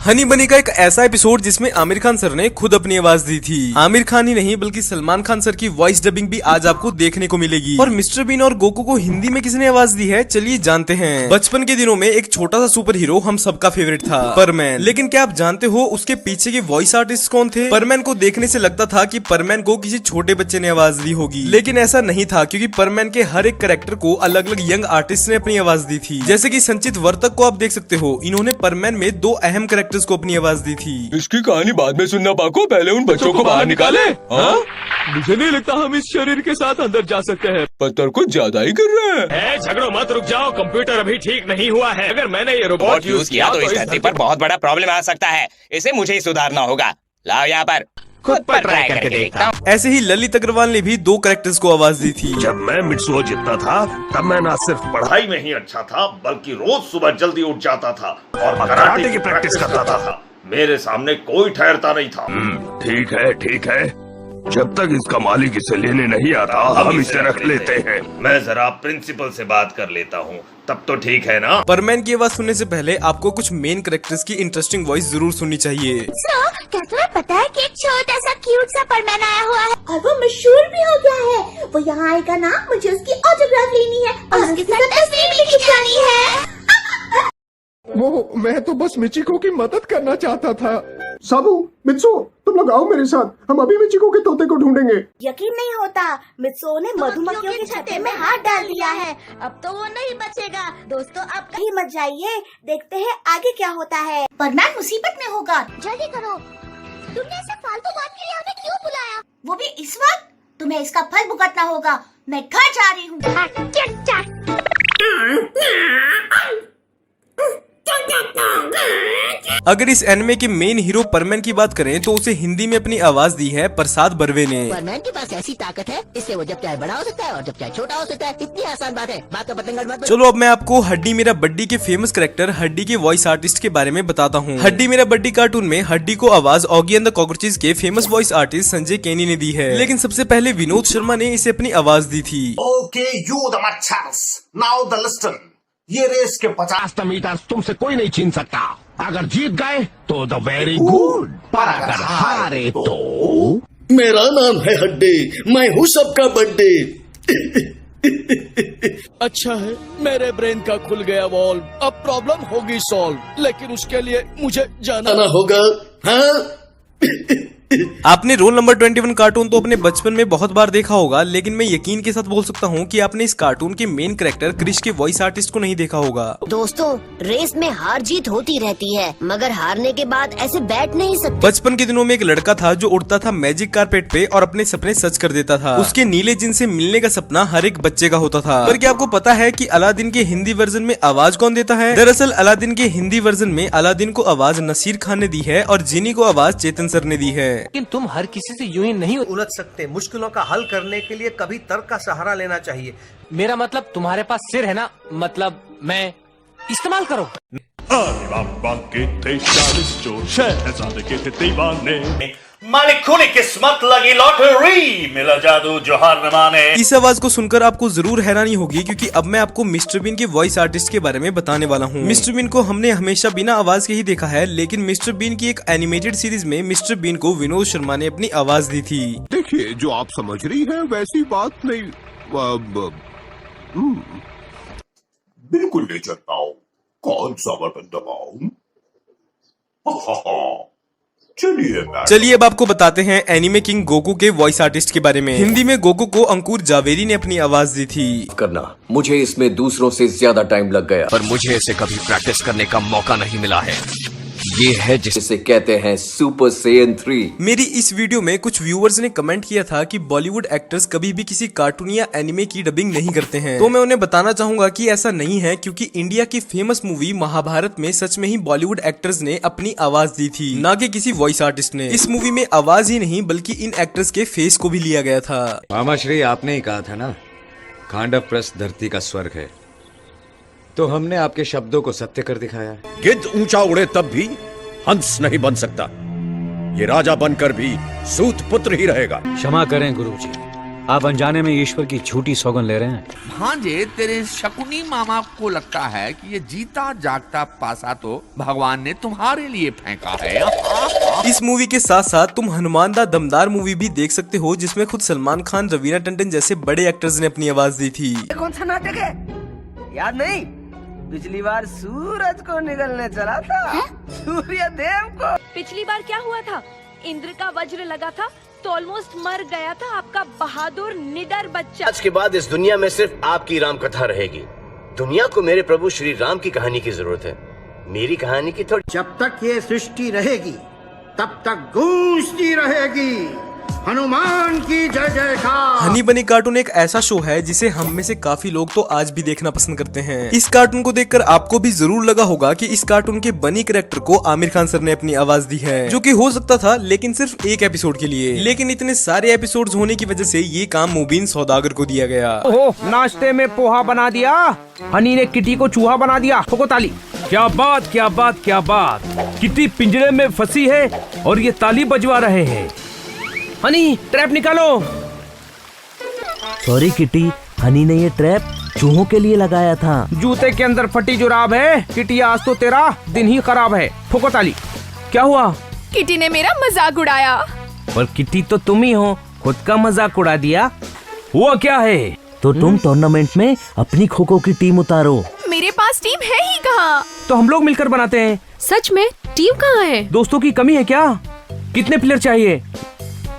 हनी बनी का एक ऐसा एपिसोड जिसमें आमिर खान सर ने खुद अपनी आवाज दी थी। आमिर खान ही नहीं बल्कि सलमान खान सर की वॉइस डबिंग भी आज आपको देखने को मिलेगी। और मिस्टर बीन और गोकू को हिंदी में किसने आवाज दी है, चलिए जानते हैं। बचपन के दिनों में एक छोटा सा सुपर हीरो हम सबका फेवरेट था, परमैन। लेकिन क्या आप जानते हो उसके पीछे के वॉइस आर्टिस्ट कौन थे? परमैन को देखने से लगता था कि परमैन को किसी छोटे बच्चे ने आवाज दी होगी, लेकिन ऐसा नहीं था, क्योंकि परमैन के हर एक कैरेक्टर को अलग अलग यंग आर्टिस्ट ने अपनी आवाज दी थी। जैसे कि संचित वर्तक को आप देख सकते हो, इन्होंने परमैन में 2 अहम कैरेक्टर्स को अपनी आवाज दी थी। इसकी कहानी बाद में सुनना पाको, पहले उन बच्चों को बाहर निकाले। हाँ? मुझे नहीं लगता हम इस शरीर के साथ अंदर जा सकते हैं। पत्थर कुछ ज्यादा ही कर रहे हैं। झगड़ो मत, रुक जाओ, कंप्यूटर अभी ठीक नहीं हुआ है। अगर मैंने ये रोबोट यूज किया तो इस धरती पर बहुत बड़ा प्रॉब्लम आ सकता है। इसे मुझे ही सुधारना होगा। लाओ यहाँ पर खुद पर ट्राई करके देखता हूँ। ऐसे ही ललित अग्रवाल ने भी 2 कैरेक्टर्स को आवाज दी थी। जब मैं मित्सुओ जितना था तब मैं न सिर्फ पढ़ाई में ही अच्छा था, बल्कि रोज सुबह जल्दी उठ जाता था और कराटे की प्रैक्टिस करता था। मेरे सामने कोई ठहरता नहीं था। ठीक है, जब तक इसका मालिक इसे लेने नहीं आता हम इसे रख लेते हैं। मैं जरा प्रिंसिपल से बात कर लेता हूँ, तब तो ठीक है ना। परमैन की आवाज सुनने से पहले आपको कुछ मेन कैरेक्टर्स की इंटरेस्टिंग वॉइस जरूर सुननी चाहिए। क्या तुम्हें पता है कि एक छोटा सा क्यूट सा परमैन आया हुआ है और वो मशहूर भी हो गया है। वो यहाँ आएगा ना, मुझे उसकी ऑटोग्राफ लेनी है और उसके साथ तस्वीर भी खिंचानी है। वो मैं तो बस मिचिको की मदद करना चाहता था। साबू, मित्सो, तुम लोग आओ मेरे साथ, हम अभी मिचिको के तोते को ढूंढेंगे। यकीन नहीं होता, मित्सो ने मधुमक्खियों के छत्ते में हाथ डाल दिया है। अब तो वो नहीं बचेगा। दोस्तों अब कहीं मत जाइए, देखते हैं आगे क्या होता है। परमैन मुसीबत में होगा, जल्दी करो। तुमने ऐसे फालतू बात के लिए हमें क्यों बुलाया? वो भी इस वक्त? तुम्हें इसका फल भुगतना होगा। मैं घर जा रही हूँ। अगर इस एनिमे के मेन हीरो परमैन की बात करें तो उसे हिंदी में अपनी आवाज दी है प्रसाद बर्वे ने। परमैन के पास ऐसी ताकत है, इससे वो जब चाहे बड़ा हो सकता है और जब चाहे छोटा हो सकता है। इतनी आसान बात है, बात का पतंगड़ मत। चलो अब मैं आपको हड्डी मेरा बड्डी के फेमस कैरेक्टर हड्डी के वॉइस आर्टिस्ट के बारे में बताता हूँ। हड्डी मेरा बड्डी कार्टून में हड्डी को आवाज ऑगी एंड द कॉकरोचेस के फेमस वॉइस आर्टिस्ट संजय केनी ने दी है, लेकिन सबसे पहले विनोद शर्मा ने इसे अपनी आवाज दी थी। ओके यू द मच्छर्स, नाउ द लिस्टन। ये रेस के 50 मीटर तुमसे कोई नहीं छीन सकता। अगर जीत गए तो द वेरी गुड, पर अगर हारे तो। मेरा नाम है हड्डी, मैं हूँ सबका बड्डे। अच्छा है मेरे ब्रेन का खुल गया वॉल्व, अब प्रॉब्लम होगी सॉल्व, लेकिन उसके लिए मुझे जाना होगा। हाँ? आपने रोल नंबर 21 कार्टून तो अपने बचपन में बहुत बार देखा होगा, लेकिन मैं यकीन के साथ बोल सकता हूँ कि आपने इस कार्टून के मेन कैरेक्टर क्रिश के वॉइस आर्टिस्ट को नहीं देखा होगा। दोस्तों, रेस में हार जीत होती रहती है, मगर हारने के बाद ऐसे बैठ नहीं सकते। बचपन के दिनों में एक लड़का था जो उड़ता था मैजिक कारपेट पे और अपने सपने सच कर देता था। उसके नीले जिन से मिलने का सपना हर एक बच्चे का होता था। पर क्या आपको पता है कि अलादीन के हिंदी वर्जन में आवाज कौन देता है? दरअसल अलादीन के हिंदी वर्जन में अलादीन को आवाज नसीर खान ने दी है और जिनी को आवाज चेतन सर ने दी है। लेकिन तुम हर किसी से यूं ही नहीं उलझ सकते। मुश्किलों का हल करने के लिए कभी तर्क का सहारा लेना चाहिए। मेरा मतलब तुम्हारे पास सिर है ना, मतलब मैं इस्तेमाल करो। बाबा के थे 40 जो शहजादे के थे दीवाने। मालिक खुली किस्मत लगी लॉटरी, मिला जादू जो हार न माने। इस आवाज को सुनकर आपको जरूर हैरानी होगी, क्योंकि अब मैं आपको मिस्टर बीन के वॉइस आर्टिस्ट के बारे में बताने वाला हूँ। मिस्टर बीन को हमने हमेशा बिना आवाज के ही देखा है, लेकिन मिस्टर बीन की एक एनिमेटेड सीरीज में मिस्टर बीन को विनोद शर्मा ने अपनी आवाज दी थी। देखिए, जो आप समझ रही हैं वैसी बात नहीं। बिल्कुल नहीं चलता हूँ। कौन सा बटन दबाऊं? चलिए अब आपको बताते हैं एनिमे किंग गोकू के वॉइस आर्टिस्ट के बारे में। हिंदी में गोकू को अंकुर जावेरी ने अपनी आवाज दी थी। करना, मुझे इसमें दूसरों से ज्यादा टाइम लग गया, पर मुझे इसे कभी प्रैक्टिस करने का मौका नहीं मिला है। ये है जिसे कहते हैं सुपर सैयन 3। मेरी इस वीडियो में कुछ व्यूअर्स ने कमेंट किया था कि बॉलीवुड एक्टर्स कभी भी किसी कार्टून या एनिमे की डबिंग नहीं करते हैं, तो मैं उन्हें बताना चाहूंगा कि ऐसा नहीं है, क्योंकि इंडिया की फेमस मूवी महाभारत में सच में ही बॉलीवुड एक्टर्स ने अपनी आवाज दी थी, ना कि किसी वॉइस आर्टिस्ट ने। इस मूवी में आवाज ही नहीं बल्कि इन एक्टर्स के फेस को भी लिया गया था। मामा श्री, आपने ही कहा था ना, खांडव प्रस्थ धरती का स्वर्ग है, तो हमने आपके शब्दों को सत्य कर दिखाया। गिद्ध ऊंचा उड़े तब भी हंस नहीं बन सकता। ये राजा बनकर भी सूत पुत्र ही रहेगा। क्षमा करें गुरुजी, आप अनजाने में ईश्वर की झूठी सौगंध ले रहे हैं। भांजे, तेरे शकुनी मामा को लगता है कि ये जीता जागता पासा तो भगवान ने तुम्हारे लिए फेंका है। इस मूवी के साथ साथ तुम हनुमान दा दमदार मूवी भी देख सकते हो, जिसमें खुद सलमान खान, रवीना टंडन जैसे बड़े एक्टर्स ने अपनी आवाज दी थी। कौन सा नाटक है याद नहीं? पिछली बार सूरज को निगलने चला था, सूर्य देव को। पिछली बार क्या हुआ था? इंद्र का वज्र लगा था तो ऑलमोस्ट मर गया था आपका बहादुर निडर बच्चा। आज के बाद इस दुनिया में सिर्फ आपकी राम कथा रहेगी। दुनिया को मेरे प्रभु श्री राम की कहानी की जरूरत है, मेरी कहानी की थोड़ी। जब तक ये सृष्टि रहेगी तब तक गूंजती रहेगी हनुमान की जय जयकार। हनी बनी कार्टून एक ऐसा शो है जिसे हम में से काफी लोग तो आज भी देखना पसंद करते हैं। इस कार्टून को देखकर आपको भी जरूर लगा होगा कि इस कार्टून के बनी कैरेक्टर को आमिर खान सर ने अपनी आवाज दी है, जो कि हो सकता था लेकिन सिर्फ एक एपिसोड के लिए। लेकिन इतने सारे एपिसोड्स होने की वजह से ये काम मुबीन सौदागर को दिया गया। ओह, नाश्ते में पोहा बना दिया, हनी ने किटी को चूहा बना दिया। ठोको ताली। क्या बात क्या बात क्या बात। किटी पिंजरे में फंसी है और ये ताली बजवा रहे हैं। हनी, ट्रैप निकालो। सॉरी किटी, हनी ने ये ट्रैप चूहों के लिए लगाया था। जूते के अंदर फटी जुराब है किटी, आज तो तेरा दिन ही खराब है। ठोको ताली। क्या हुआ? किटी ने मेरा मजाक उड़ाया। पर किटी तो तुम ही हो, खुद का मजाक उड़ा दिया। हुआ क्या है? तो तुम टूर्नामेंट में अपनी खो खो की टीम उतारो। मेरे पास टीम है ही कहाँ? तो हम लोग मिलकर बनाते हैं। सच में? टीम कहाँ है? दोस्तों की कमी है क्या? कितने प्लेयर चाहिए?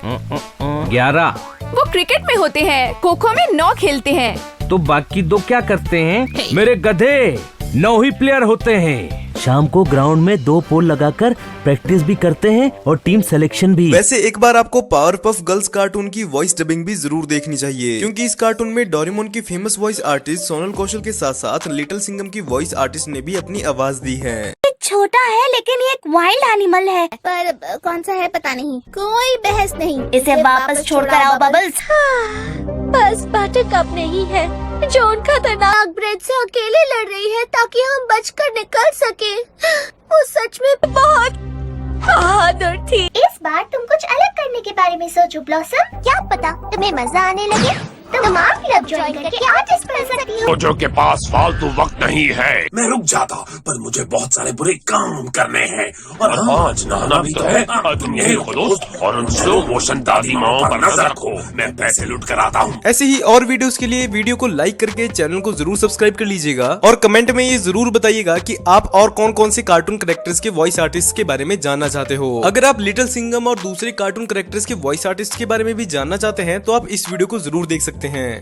11। वो क्रिकेट में होते हैं, खो खो में 9 खेलते हैं। तो बाकी 2 क्या करते हैं? मेरे गधे, 9 ही प्लेयर होते हैं। शाम को ग्राउंड में 2 पोल लगाकर प्रैक्टिस भी करते हैं और टीम सिलेक्शन भी। वैसे एक बार आपको पावर पफ गर्ल्स कार्टून की वॉइस डबिंग भी जरूर देखनी चाहिए, क्योंकि इस कार्टून में डोरेमोन की फेमस वॉइस आर्टिस्ट सोनल कौशल के साथ साथ लिटिल सिंघम की वॉइस आर्टिस्ट ने भी अपनी आवाज दी है। छोटा है लेकिन ये एक वाइल्ड एनिमल है, पर कौन सा है पता नहीं। कोई बहस नहीं, इसे वापस छोड़कर आओ बबल्स। बस बटरकप नहीं है जो उन खतरनाक ब्रेड से अकेले लड़ रही है ताकि हम बचकर निकल सके। वो सच में बहुत बहादुर थी। इस बार तुम कुछ अलग करने के बारे में सोचो ब्लॉसम। क्या पता तुम्हें मजा आने लगे। तुम आप क्लब ज्वाइन करके आर्टिस्ट बन सकती हो। जो के पास फालतू वक्त नहीं है। मैं रुक जाता, पर मुझे बहुत सारे बुरे काम करने हैं और आज नहाना भी तो है। तुम यही रखो दोस्त और उन स्लो मोशन दादी माओ पर नजर रखो, मैं पैसे लूट कर आता हूँ। ऐसे ही और वीडियोस के लिए वीडियो को लाइक करके चैनल को जरूर सब्सक्राइब कर लीजिएगा और कमेंट में ये जरूर बताइएगा कि आप और कौन कौन से कार्टून कैरेक्टर्स के वॉइस आर्टिस्ट के बारे में जानना चाहते हो। अगर आप लिटिल सिंघम और दूसरे कार्टून कैरेक्टर्स के वॉइस आर्टिस्ट के बारे में भी जानना चाहते हैं तो आप इस वीडियो को जरूर देख सकते हैं।